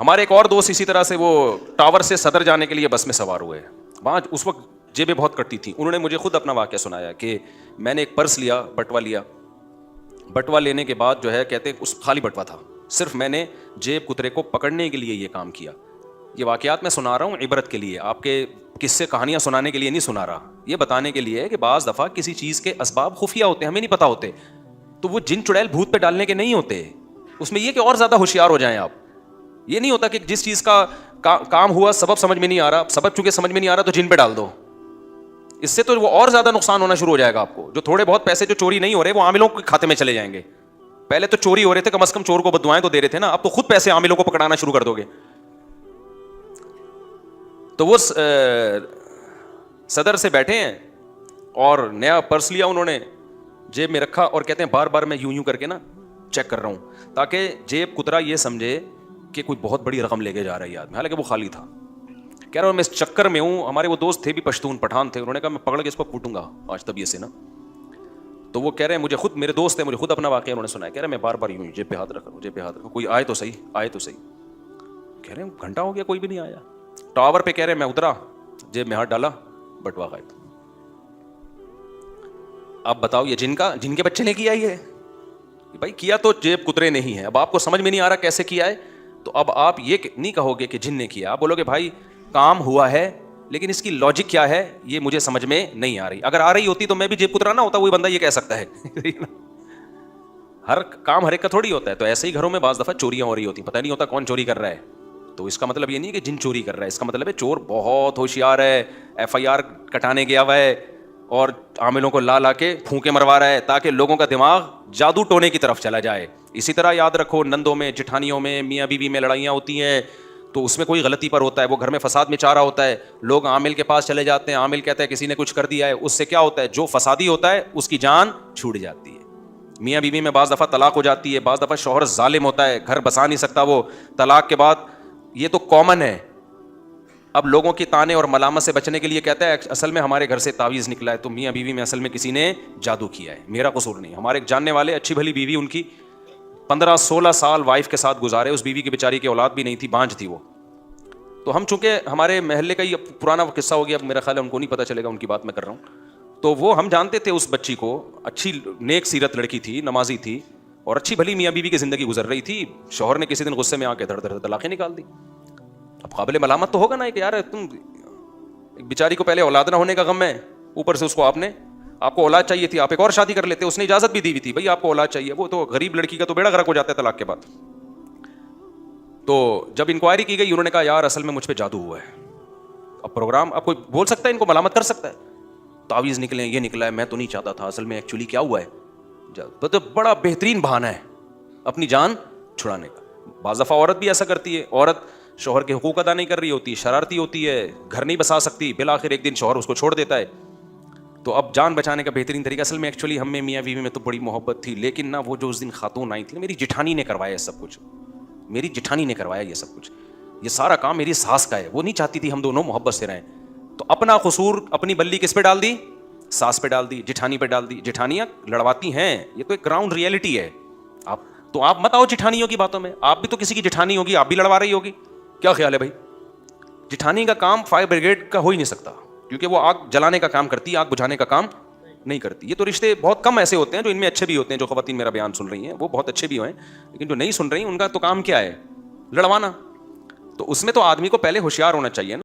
ہمارے ایک اور دوست اسی طرح سے وہ ٹاور سے صدر جانے کے لیے بس میں سوار ہوئے. وہاں اس وقت جیبیں بہت کٹتی تھیں. انہوں نے مجھے خود اپنا واقعہ سنایا کہ میں نے ایک پرس لیا, بٹوا لیا. بٹوا لینے کے بعد جو ہے کہتے ہیں اس خالی بٹوا تھا, صرف میں نے جیب کترے کو پکڑنے کے لیے یہ کام کیا. یہ واقعات میں سنا رہا ہوں عبرت کے لیے, آپ کے قصے کہانیاں سنانے کے لیے نہیں سنا رہا. یہ بتانے کے لیے کہ بعض دفعہ کسی چیز کے اسباب خفیہ ہوتے ہیں, ہمیں نہیں پتہ ہوتے, تو وہ جن چڑیل بھوت پہ ڈالنے کے نہیں ہوتے. اس میں یہ کہ اور زیادہ ہوشیار ہو جائیں آپ. یہ نہیں ہوتا کہ جس چیز کا کام ہوا سبب سمجھ میں نہیں آ رہا, سبب چونکہ سمجھ میں نہیں آ رہا تو جن پہ ڈال دو. اس سے تو وہ اور زیادہ نقصان ہونا شروع ہو جائے گا آپ کو. جو تھوڑے بہت پیسے جو چوری نہیں ہو رہے وہ عاملوں کے کھاتے میں چلے جائیں گے. پہلے تو چوری ہو رہے تھے, کم از کم چور کو بددعائیں تو دے رہے تھے نا, اب تو خود پیسے عاملوں کو پکڑانا شروع کر دو گے. تو وہ صدر سے بیٹھے ہیں اور نیا پرس لیا انہوں نے, جیب میں رکھا اور کہتے ہیں بار بار میں یوں کر کے نا چیک کر رہا ہوں تاکہ جیب کترا یہ سمجھے کہ کوئی بہت بڑی رقم لے کے جا رہا ہے آدمی, حالانکہ وہ خالی تھا. کہہ رہا ہوں میں اس چکر میں ہوں. ہمارے وہ دوست تھے بھی پشتون پٹھان تھے, انہوں نے کہا میں پکڑ کے اس کو کوٹوں گا آج طبیعت سے نا. تو وہ کہہ رہے ہیں مجھے خود, میرے دوست ہیں, مجھے خود اپنا واقعہ انہوں نے سنایا. کہہ رہے ہیں میں بار بار یوں جیب پہ ہاتھ رکھ رہا ہوں, جیب پہ ہاتھ رکھا, کوئی آئے تو صحیح, آئے تو صحیح. کہہ رہے ہیں گھنٹہ ہو گیا کوئی بھی نہیں آیا. ٹاور پہ کہہ رہے ہیں میں اترا, جیب میں ہاتھ ڈالا, بٹوا غائب. اب بتاؤ یہ جن کے بچے نے کیا ہی ہے بھائی, کیا تو جیب کترے نہیں ہے. اب آپ کو سمجھ میں نہیں آ رہا کیسے کیا ہے, تو اب آپ یہ نہیں کہو گے کہ جن نے کیا, آپ بولو گے بھائی کام ہوا ہے لیکن اس کی لاجک کیا ہے یہ مجھے سمجھ میں نہیں آ رہی. اگر آ رہی ہوتی تو میں بھی جیب کترا نہ ہوتا, وہی بندہ یہ کہہ سکتا ہے. ہر کام ہر ایک کا تھوڑی ہوتا ہے. تو ایسے ہی گھروں میں بعض دفعہ چوریاں ہو رہی ہوتی, پتہ نہیں ہوتا کون چوری کر رہا ہے. تو اس کا مطلب یہ نہیں کہ جن چوری کر رہا ہے, اس کا مطلب ہے چور بہت ہوشیار ہے, FIR کٹانے گیا ہوا ہے اور عاملوں کو لا کے پھونکے مروا رہا ہے تاکہ لوگوں کا دماغ جادو ٹونے کی طرف چلا جائے. اسی طرح یاد رکھو نندوں میں, جٹھانیوں میں, میاں بیوی میں لڑائیاں ہوتی ہیں تو اس میں کوئی غلطی پر ہوتا ہے, وہ گھر میں فساد میں چاہ رہا ہوتا ہے, لوگ عامل کے پاس چلے جاتے ہیں, عامل کہتا ہے کسی نے کچھ کر دیا ہے, اس سے کیا ہوتا ہے جو فسادی ہوتا ہے اس کی جان چھوٹ جاتی ہے. میاں بیوی میں بعض دفعہ طلاق ہو جاتی ہے, بعض دفعہ شوہر ظالم ہوتا ہے, گھر بسا نہیں سکتا وہ طلاق کے بعد, یہ تو کامن ہے. اب لوگوں کی تانے اور ملامت سے بچنے کے لیے کہتا ہے اصل میں ہمارے گھر سے تعویذ نکلا ہے, تو میاں بیوی میں اصل میں کسی نے جادو کیا ہے, میرا قصور نہیں. ہمارے ایک جاننے والے اچھی بھلی بیوی, ان کی 15-16 سال وائف کے ساتھ گزارے, اس بیوی کی بیچاری کی اولاد بھی نہیں تھی, بانجھ تھی وہ. تو ہم چونکہ ہمارے محلے کا یہ پرانا قصہ ہو گیا, اب میرا خیال ہے ان کو نہیں پتہ چلے گا, ان کی بات میں کر رہا ہوں. تو وہ ہم جانتے تھے اس بچی کو, اچھی نیک سیرت لڑکی تھی, نمازی تھی اور اچھی بھلی میاں بیوی کی زندگی گزر رہی تھی. شوہر نے کسی دن غصے میں آ کے دھڑ دھڑ طلاقیں نکال دی. اب قابل ملامت تو ہوگا نا کہ یار تم ایک بیچاری کو پہلے اولاد نہ ہونے کا غم ہے, اوپر سے اس کو آپ کو اولاد چاہیے تھی, آپ ایک اور شادی کر لیتے, اس نے اجازت بھی دی ہوئی تھی بھائی آپ کو اولاد چاہیے. وہ تو غریب لڑکی کا تو بیڑا غرق ہو جاتا ہے طلاق کے بعد. تو جب انکوائری کی گئی انہوں نے کہا یار اصل میں مجھ پہ جادو ہوا ہے. اب پروگرام, اب کوئی بول سکتا ہے ان کو ملامت کر سکتا ہے, تعویذ نکلے, یہ نکلا ہے, میں تو نہیں چاہتا تھا, اصل میں ایکچولی کیا ہوا ہے. تو بڑا بہترین بہانہ ہے اپنی جان چھڑانے کا. بعض دفعہ عورت بھی ایسا کرتی ہے, عورت شوہر کے حقوق ادا نہیں کر رہی ہوتی, شرارتی ہوتی ہے, گھر نہیں بسا سکتی, بالآخر ایک دن شوہر اس کو چھوڑ دیتا ہے. تو اب جان بچانے کا بہترین طریقہ, اصل میں ایکچولی ہم میں میاں بیوی میں تو بڑی محبت تھی, لیکن نہ وہ جو اس دن خاتون آئی تھی, میری جٹھانی نے کروایا سب کچھ, میری جٹھانی نے کروایا یہ سب کچھ, یہ سارا کام میری ساس کا ہے, وہ نہیں چاہتی تھی ہم دونوں محبت سے رہیں. تو اپنا قصور, اپنی بلی کس پہ ڈال دی, ساس پہ ڈال دی, جٹھانی پہ ڈال دی. جٹھانیاں لڑواتی ہیں, یہ تو ایک گراؤنڈ ریئلٹی ہے. آپ مت آؤ جٹھانیوں کی باتوں میں, آپ بھی تو کسی کی جٹھانی ہوگی, آپ بھی لڑوا رہی ہوگی. کیا خیال ہے بھائی؟ جٹھانی کا کام فائر بریگیڈ کا ہو ہی نہیں سکتا, کیونکہ وہ آگ جلانے کا کام کرتی ہے, آگ بجھانے کا کام نہیں کرتی. یہ تو رشتے بہت کم ایسے ہوتے ہیں جو ان میں اچھے بھی ہوتے ہیں, جو خواتین میرا بیان سن رہی ہیں وہ بہت اچھے بھی ہوئے, لیکن جو نہیں سن رہی ان کا تو کام کیا ہے, لڑوانا. تو اس میں تو آدمی کو پہلے ہوشیار ہونا چاہیے نا.